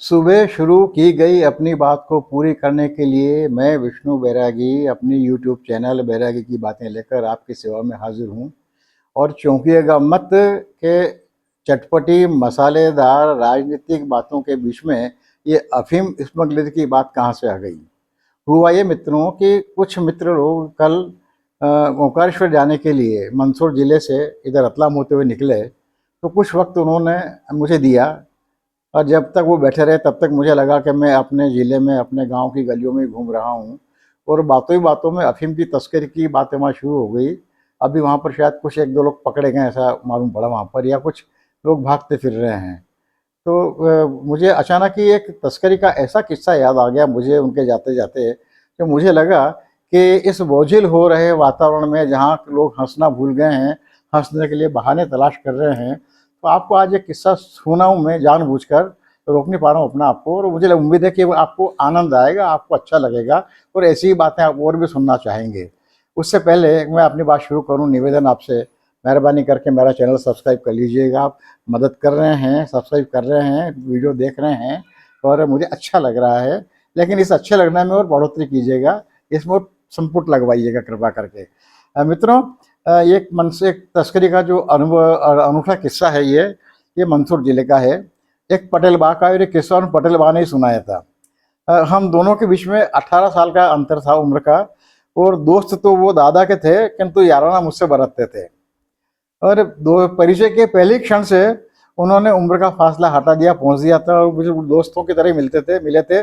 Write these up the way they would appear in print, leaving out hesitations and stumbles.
सुबह शुरू की गई अपनी बात को पूरी करने के लिए मैं विष्णु बैरागी अपनी यूट्यूब चैनल बैरागी की बातें लेकर आपकी सेवा में हाजिर हूँ। और चौंकिएगा मत के चटपटी मसालेदार राजनीतिक बातों के बीच में ये अफीम स्मगलर की बात कहाँ से आ गई। हुआ ये मित्रों कि कुछ मित्र लोग कल ओंकारेश्वर जाने के लिए मंदसौर ज़िले से इधर रतलाम होते हुए निकले, तो कुछ वक्त उन्होंने मुझे दिया। और जब तक वो बैठे रहे तब तक मुझे लगा कि मैं अपने ज़िले में अपने गांव की गलियों में घूम रहा हूँ। और बातों ही बातों में अफीम की तस्करी की बातें वहाँ शुरू हो गई। अभी वहाँ पर शायद कुछ एक दो लोग पकड़े गए ऐसा मालूम पड़ा वहाँ पर, या कुछ लोग भागते फिर रहे हैं। तो मुझे अचानक ही एक तस्करी का ऐसा किस्सा याद आ गया मुझे उनके जाते जाते, कि मुझे लगा कि इस बोझिल हो रहे वातावरण में जहाँ लोग हंसना भूल गए हैं, हंसने के लिए बहाने तलाश कर रहे हैं, तो आपको आज एक किस्सा सुनाऊँ मैं जानबूझकर। तो रोक नहीं पा रहा हूँ अपने आप को, और मुझे उम्मीद है कि वो आपको आनंद आएगा, आपको अच्छा लगेगा और ऐसी ही बातें आप और भी सुनना चाहेंगे। उससे पहले मैं अपनी बात शुरू करूँ, निवेदन आपसे, मेहरबानी करके मेरा चैनल सब्सक्राइब कर लीजिएगा। आप मदद कर रहे हैं, सब्सक्राइब कर रहे हैं, वीडियो देख रहे हैं और मुझे अच्छा लग रहा है, लेकिन इस अच्छे लगने में और बढ़ोतरी कीजिएगा, इसमें और संपुट लगवाइएगा कृपा करके। मित्रों, एक मन से एक तस्करी का जो अनुभव अनूठा किस्सा है, ये मंदसौर ज़िले का है। एक पटेल बा का, और ये किस्सा उन पटेल बा ने ही सुनाया था। हम दोनों के बीच में 18 साल का अंतर था उम्र का, और दोस्त तो वो दादा के थे किंतु याराना मुझसे बरतते थे। और दो परिचय के पहले क्षण से उन्होंने उम्र का फासला हटा दिया, पहुंच दिया था, और मुझे दोस्तों की तरह ही मिले थे।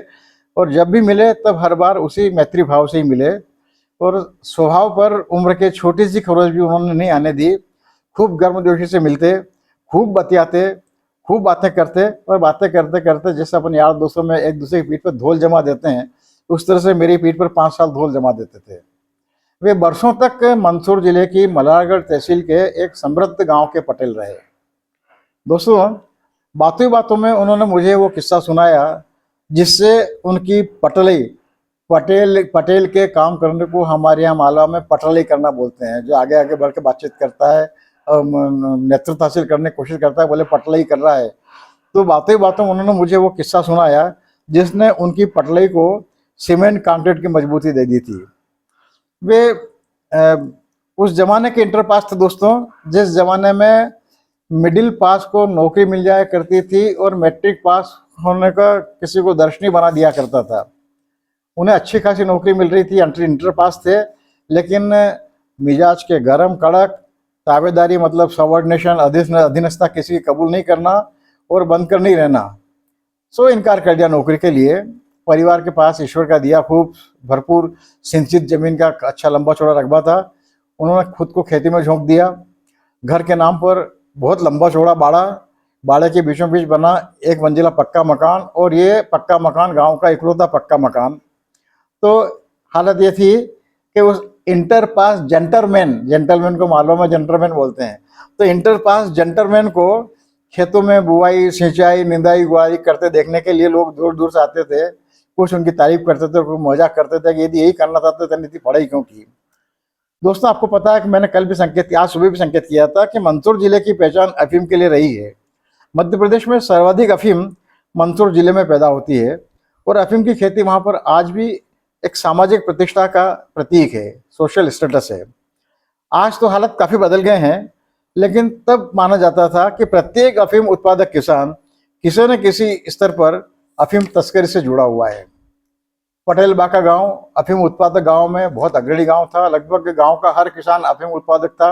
और जब भी मिले तब हर बार उसी मैत्री भाव से ही मिले। और स्वभाव पर उम्र के छोटी सी खरोच भी उन्होंने नहीं आने दी। खूब गर्मजोशी से मिलते, खूब बतियाते, खूब बातें करते, और बातें करते करते जैसे अपन यार दोस्तों में एक दूसरे की पीठ पर धूल जमा देते हैं, उस तरह से मेरी पीठ पर 5 साल धूल जमा देते थे। वे बरसों तक मंदसौर जिले की मल्हारगढ़ तहसील के एक समृद्ध गांव के पटेल रहे। दोस्तों, बातों ही बातों में उन्होंने मुझे वो किस्सा सुनाया जिससे उनकी पटेल के काम करने को हमारे यहाँ मालवा में पटलई करना बोलते हैं। जो आगे आगे बढ़ के बातचीत करता है और नेतृत्व हासिल करने की कोशिश करता है, बोले पटलई कर रहा है। तो बातों ही बातों में उन्होंने मुझे वो किस्सा सुनाया जिसने उनकी पटलई को सीमेंट कंक्रीट की मजबूती दे दी थी। वे उस जमाने के इंटर पास थे दोस्तों, जिस जमाने में मिडिल पास को नौकरी मिल जाया करती थी और मैट्रिक पास होने का किसी को दर्शनी बना दिया करता था। उन्हें अच्छी खासी नौकरी मिल रही थी, इंटर पास थे, लेकिन मिजाज के गरम कड़क, ताबेदारी मतलब सबॉर्डिनेशन, अधीनस्था किसी की कबूल नहीं करना और बंद कर नहीं रहना, सो इनकार कर दिया नौकरी के लिए। परिवार के पास ईश्वर का दिया खूब भरपूर सिंचित जमीन का अच्छा लंबा चौड़ा रकबा था। उन्होंने खुद को खेती में झोंक दिया। घर के नाम पर बहुत लंबा चौड़ा बाड़ा, बाड़े के बीचों बीच बना एक मंजिला पक्का मकान, और ये पक्का मकान गांव का इकलौता पक्का मकान। तो हालत ये थी कि उस इंटर पास जेंटलमैन को मालवा में जेंटलमैन बोलते हैं, तो इंटर पास जेंटलमैन को खेतों में बुआई, सिंचाई, निंदाई, गुड़ाई करते देखने के लिए लोग दूर दूर से आते थे। कुछ उनकी तारीफ करते थे, कुछ मजाक करते थे कि यदि यही करना चाहते थे नहीं पढ़ाई क्यों की। दोस्तों, आपको पता है कि मैंने कल भी आज सुबह भी संकेत किया था कि मंदसौर जिले की पहचान अफीम के लिए रही है। मध्य प्रदेश में सर्वाधिक अफीम मंदसौर जिले में पैदा होती है, और अफीम की खेती वहाँ पर आज भी एक सामाजिक प्रतिष्ठा का प्रतीक है, सोशल स्टेटस है। आज तो हालत काफ़ी बदल गए हैं, लेकिन तब माना जाता था कि प्रत्येक अफीम उत्पादक किसान किसी न किसी स्तर पर अफीम तस्करी से जुड़ा हुआ है। पटेल बाका गांव अफीम उत्पादक गांव में बहुत अग्रणी गांव था। लगभग गांव का हर किसान अफीम उत्पादक था।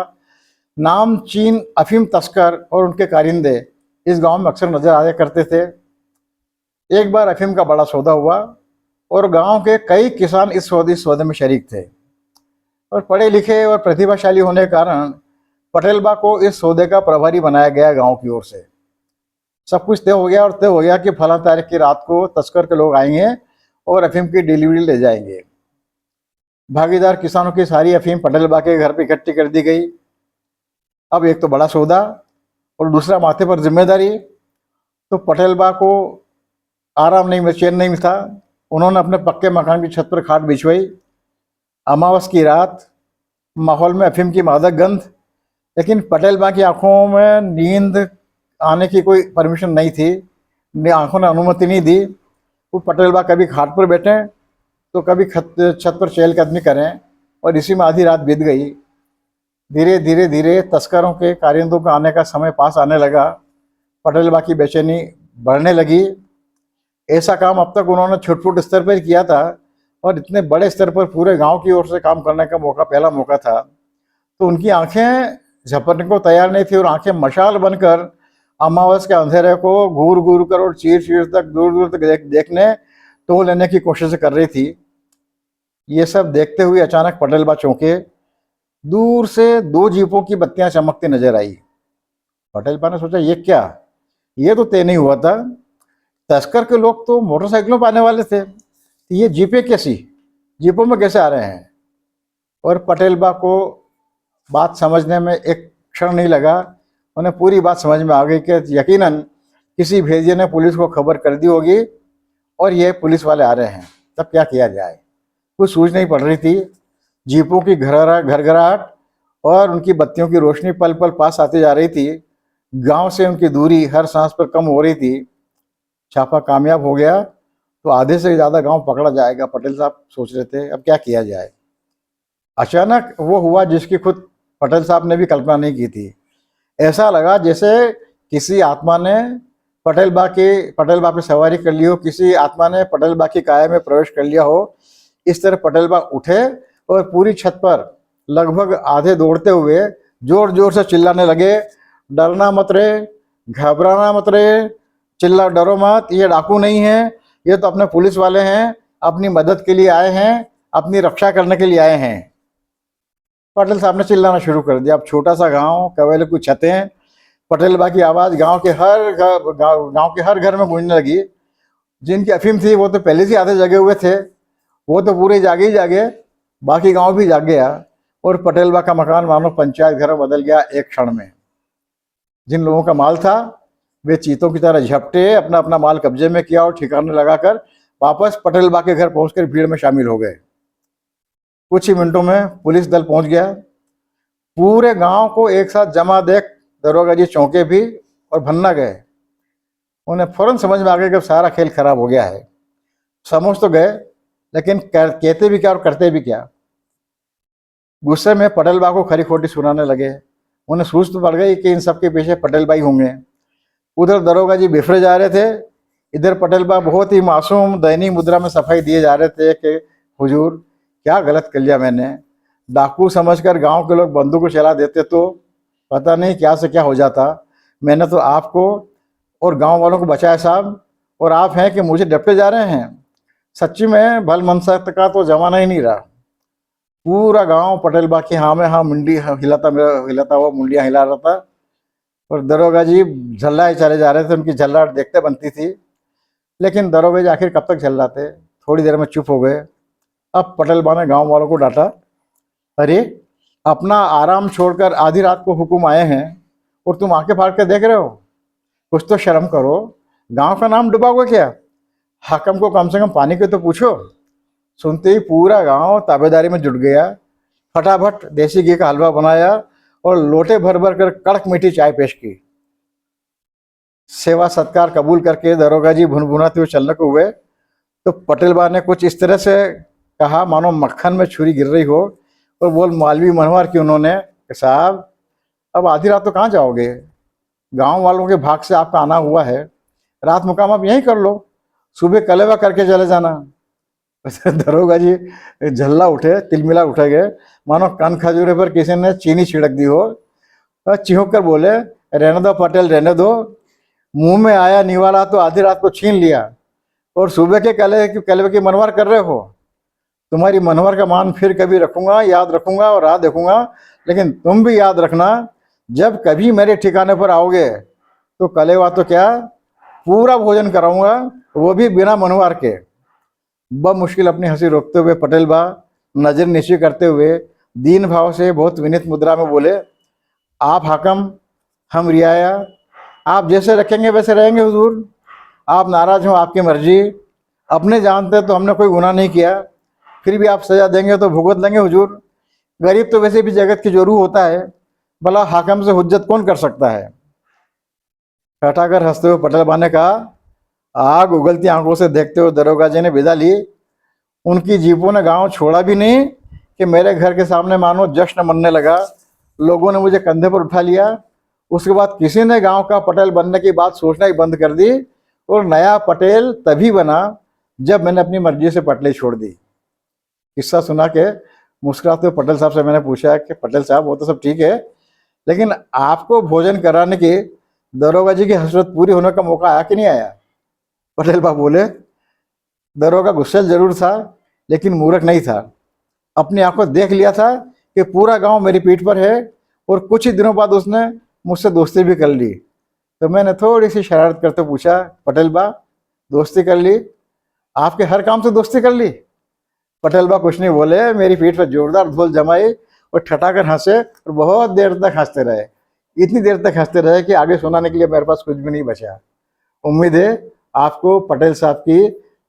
नामचीन अफीम तस्कर और उनके कारिंदे इस गांव में अक्सर नजर आया करते थे। एक बार अफीम का बड़ा सौदा हुआ और गांव के कई किसान इस सौदे में शरीक थे, और पढ़े लिखे और प्रतिभाशाली होने के कारण पटेल बा को इस सौदे का प्रभारी बनाया गया गांव की ओर से। सब कुछ तय हो गया, और तय हो गया कि फला तारीख की रात को तस्कर के लोग आएंगे और अफीम की डिलीवरी ले जाएंगे। भागीदार किसानों की सारी अफीम पटेल बा के घर पे इकट्ठी कर दी गई। अब एक तो बड़ा सौदा और दूसरा माथे पर जिम्मेदारी, तो पटेल बा को आराम नहीं, चैन नहीं था। उन्होंने अपने पक्के मकान की छत पर खाट बिछवाई। अमावस की रात, माहौल में अफीम की मादक गंध, लेकिन पटेल बा की आंखों में नींद आने की कोई परमिशन नहीं थी। ने आंखों ने अनुमति नहीं दी। वो पटेल बा कभी खाट पर बैठे तो कभी छत पर चहलकदमी करें, और इसी में आधी रात बीत गई। धीरे धीरे धीरे तस्करों के कारिंदों का आने का समय पास आने लगा। पटेल बा की बेचैनी बढ़ने लगी। ऐसा काम अब तक उन्होंने छोटे स्तर पर किया था, और इतने बड़े स्तर पर पूरे गांव की ओर से काम करने का मौका पहला मौका था। तो उनकी आंखें झपटने को तैयार नहीं थी, और आंखें मशाल बनकर अमावस के अंधेरे को घूर घूर कर और चीर चीर तक दूर दूर तक देखने तो लेने की कोशिश कर रही थी। ये सब देखते हुए अचानक पटेल बा चौंके। दूर से दो जीपों की बत्तियां चमकती नजर आई। पटेल बा ने सोचा, ये क्या, ये तो तय नहीं हुआ था। तस्कर के लोग तो मोटरसाइकिलों पर आने वाले थे, ये जीपें कैसी, जीपों में कैसे आ रहे हैं। और पटेल बा को बात समझने में एक क्षण नहीं लगा। उन्हें पूरी बात समझ में आ गई कि यकीनन किसी भेदिए ने पुलिस को खबर कर दी होगी, और ये पुलिस वाले आ रहे हैं। तब क्या किया जाए, कुछ सूझ नहीं पड़ रही थी। जीपों की घरघराहट और उनकी बत्तियों की रोशनी पल पल पास आती जा रही थी। गांव से उनकी दूरी हर सांस पर कम हो रही थी। छापा कामयाब हो गया तो आधे से ज़्यादा गांव पकड़ा जाएगा, पटेल साहब सोच रहे थे। अब क्या किया जाए। अचानक वो हुआ जिसकी खुद पटेल साहब ने भी कल्पना नहीं की थी। ऐसा लगा जैसे किसी आत्मा ने पटेल बा पे सवारी कर ली हो, किसी आत्मा ने पटेल बा की काया में प्रवेश कर लिया हो। इस तरह पटेल बा उठे और पूरी छत पर लगभग आधे दौड़ते हुए जोर जोर से चिल्लाने लगे, डरना मत रे, घबराना मत रे, चिल्ला डरो मत, ये डाकू नहीं है, ये तो अपने पुलिस वाले हैं, अपनी मदद के लिए आए हैं, अपनी रक्षा करने के लिए आए हैं। पटेल साहब ने चिल्लाना शुरू कर दिया। अब छोटा सा गांव, कवेले कुछ छतें, पटेल बा की आवाज़ गांव के हर घर में गूंजने लगी। जिनकी अफीम थी वो तो पहले से आधे जगे हुए थे, वो तो पूरे जागे ही जागे, बाकी गांव भी जाग गया। और पटेल बा का मकान मानो पंचायत घर में बदल गया एक क्षण में। जिन लोगों का माल था वे चीतों की तरह झपटे, अपना अपना माल कब्जे में किया और ठिकाने लगाकर वापस पटेल बा के घर पहुंचकर भीड़ में शामिल हो गए। कुछ ही मिनटों में पुलिस दल पहुंच गया। पूरे गांव को एक साथ जमा देख दरोगा जी चौंके भी और भन्ना गए। उन्हें फौरन समझ में आ गया कि सारा खेल खराब हो गया है। समझ तो गए, लेकिन कहते भी क्या और करते भी क्या। गुस्से में पटेल बा को खरी खोटी सुनाने लगे। उन्हें सूझ तो पड़ गई कि इन सबके पीछे पटेल बा ही होंगे। उधर दरोगा जी बिफरे जा रहे थे, इधर पटेल बा बहुत ही मासूम दयनीय मुद्रा में सफाई दिए जा रहे थे कि हुजूर क्या गलत कर लिया मैंने। डाकू समझकर गांव के लोग बंदूक चला देते तो पता नहीं क्या से क्या हो जाता। मैंने तो आपको और गांव वालों को बचाया साहब, और आप हैं कि मुझे डपटे जा रहे हैं। सच्ची में भल मनसक का तो जमाना ही नहीं रहा। पूरा गांव पटेल बा की हाँ में हाँ मुंडी हिलाता हुआ मुंडियाँ हिला रहा था, और दरोगा जी झल्लाए चले जा रहे थे। उनकी झल्लाहट देखते बनती थी, लेकिन दरोगा जी आखिर कब तक झल्लाते। थोड़ी देर में चुप हो गए। अब पटेल बा ने गांव वालों को डांटा, अरे अपना आराम छोड़कर आधी रात को हुक्म आए हैं और तुम आंखें फाड़ के देख रहे हो, कुछ तो शर्म करो। गांव का नाम डुबाओगे क्या, हाकम को कम से कम पानी के तो पूछो। सुनते ही पूरा गांव ताबेदारी में जुट गया। फटाफट देसी घी का हलवा बनाया और लोटे भर भर कर कड़क मीठी चाय पेश की। सेवा सत्कार कबूल करके दरोगा जी भुनभुनाते हुए चलने को हुए तो पटेल बा ने कुछ इस तरह से कहा मानो मक्खन में छुरी गिर रही हो, और बोल मालवी मनवार की उन्होंने, साहब अब आधी रात तो कहाँ जाओगे, गांव वालों के भाग से आपका आना हुआ है, रात मुकाम आप यहीं कर लो, सुबह कलेवा करके चले जाना। दरोगा जी झल्ला उठे, तिलमिला उठे गए, मानो कान खजूरे पर किसी ने चीनी छिड़क दी हो। चिहुक कर बोले, रहने दो पटेल रहने दो, मुंह में आया निवाला तो आधी रात को छीन लिया, और सुबह के कलेवे की मनवार कर रहे हो। तुम्हारी मनोहर का मान फिर कभी रखूंगा, याद रखूंगा और राह देखूंगा, लेकिन तुम भी याद रखना, जब कभी मेरे ठिकाने पर आओगे तो कलेवा तो क्या पूरा भोजन कराऊंगा, वो भी बिना मनोहर के। मुश्किल अपनी हंसी रोकते हुए पटेल बा नजर नीचे करते हुए दीन भाव से बहुत विनीत मुद्रा में बोले, आप हाकम हम रियाया, आप जैसे रखेंगे वैसे रहेंगे हुजूर। आप नाराज हो आपकी मर्जी, अपने जानते तो हमने कोई गुनाह नहीं किया, फिर भी आप सजा देंगे तो भुगत लेंगे हुजूर। गरीब तो वैसे भी जगत की जोरू होता है, भला हाकम से हुज्जत कौन कर सकता है। हटाकर हंसते हुए पटेल बा ने कहा, आग उगलती आंखों से देखते हुए दरोगा जी ने विदा ली। उनकी जीपों ने गांव छोड़ा भी नहीं कि मेरे घर के सामने मानो जश्न मनने लगा। लोगों ने मुझे कंधे पर उठा लिया। उसके बाद किसी ने गांव का पटेल बनने की बात सोचना ही बंद कर दी और नया पटेल तभी बना जब मैंने अपनी मर्जी से पटली छोड़ दी। किस्सा सुना के मुस्कुराते हुए पटेल साहब से मैंने पूछा कि पटेल साहब वो तो सब ठीक है, लेकिन आपको भोजन कराने की दरोगा जी की हसरत पूरी होने का मौका आया कि नहीं आया? पटेल बाबू बोले, दरोगा गुस्सेल जरूर था लेकिन मूर्ख नहीं था। अपनी आंखों देख लिया था कि पूरा गांव मेरी पीठ पर है और कुछ ही दिनों बाद उसने मुझसे दोस्ती भी कर ली। तो मैंने थोड़ी सी शरारत करते पूछा, पटेल बा दोस्ती कर ली? आपके हर काम से दोस्ती कर ली? पटेल बा कुछ नहीं बोले, मेरी पीठ पर जोरदार धूल जमाई और ठटाकर हंसे और बहुत देर तक हंसते रहे। इतनी देर तक हंसते रहे कि आगे सुनाने के लिए मेरे पास कुछ भी नहीं बचा। उम्मीद है आपको पटेल साहब की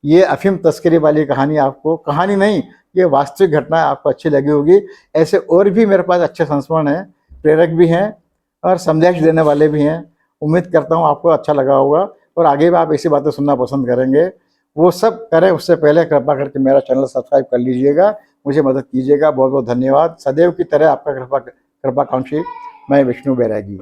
ये अफीम तस्करी वाली कहानी, आपको कहानी नहीं ये वास्तविक घटना आपको अच्छी लगी होगी। ऐसे और भी मेरे पास अच्छे संस्मरण हैं, प्रेरक भी हैं और संदेश देने वाले भी हैं। उम्मीद करता हूँ आपको अच्छा लगा होगा और आगे भी आप ऐसी बातें सुनना पसंद करेंगे। वो सब करें उससे पहले कृपा करके मेरा चैनल सब्सक्राइब कर लीजिएगा, मुझे मदद कीजिएगा। बहुत बहुत धन्यवाद। सदैव की तरह आपका कृपाकांक्षी मैं विष्णु बैरागी।